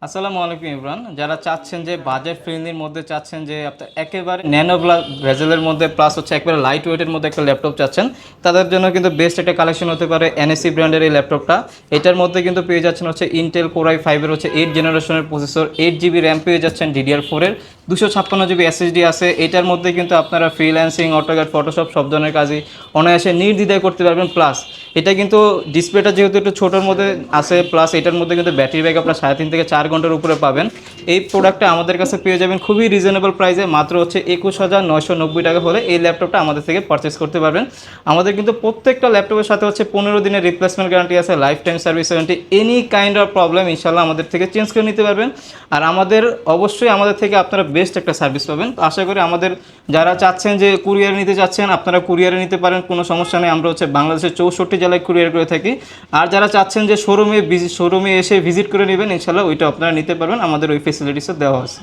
আসসালামু আলাইকুম ইমরান। যারা চাচ্ছেন যে বাজেট ফ্রেন্ডলির মধ্যে চাচ্ছেন যে আপনার একেবারে ন্যানো ভেজেলের মধ্যে প্লাস হচ্ছে একেবারে লাইট ওয়েটের মধ্যে একটা ল্যাপটপ চাচ্ছেন, তাদের জন্য কিন্তু বেস্ট একটা কালেকশন হতে পারে এনএসসি ব্র্যান্ডের এই ল্যাপটপটা। এটার মধ্যে কিন্তু পেয়ে যাচ্ছেন হচ্ছে ইন্টেল কোরাই ফাইভের হচ্ছে 8 জেনারেশনের প্রসেসর, 8 জিবি র্যাম পেয়ে যাচ্ছেন DDR4-এর, 256 জিবি এসএসডি আছে। এটার মধ্যে কিন্তু আপনারা ফ্রিল্যান্সিং, অটোক্যাড, ফটোশপ সব ধরনের কাজই অনায়াসে নির্দ্বিধায় করতে পারবেন। প্লাস এটা কিন্তু ডিসপ্লেটা যেহেতু একটু ছোটোর মধ্যে আছে, প্লাস এটার মধ্যে কিন্তু ব্যাটারি ব্যাক আপনার 3.5 থেকে 4 ঘন্টার উপরে পাবেন। এই প্রোডাক্টটা আমাদের কাছে পেয়ে যাবেন খুবই রিজনেবল প্রাইসে, মাত্র হচ্ছে 21,990 টাকা হলে এই ল্যাপটপটা আমাদের থেকে পারচেস করতে পারবেন। আমাদের কিন্তু প্রত্যেকটা ল্যাপটপের সাথে হচ্ছে 15 দিনের রিপ্লেসমেন্ট গ্যারান্টি আছে, life time service warranty. Any kind of problem ইনশাল্লাহ আমাদের থেকে চেঞ্জ করে নিতে পারবেন। আর অবশ্যই আমাদের থেকে আপনারা বেস্ট একটা সার্ভিস পাবেন। তো আশা করি আমাদের যারা চাচ্ছেন যে কুরিয়ারে নিতে চাচ্ছেন, আপনারা কুরিয়ারে নিতে পারেন, কোনো সমস্যা নেই। আমরা হচ্ছে বাংলাদেশের 64 জেলায় কুরিয়ার করে থাকি। আর যারা চাচ্ছেন যে শোরুমে এসে ভিজিট করে নেবেন, ইনশাল্লাহ ওইটা আপনারা নিতে পারবেন, আমাদের ওই ফেসিলিটিসও দেওয়া আছে।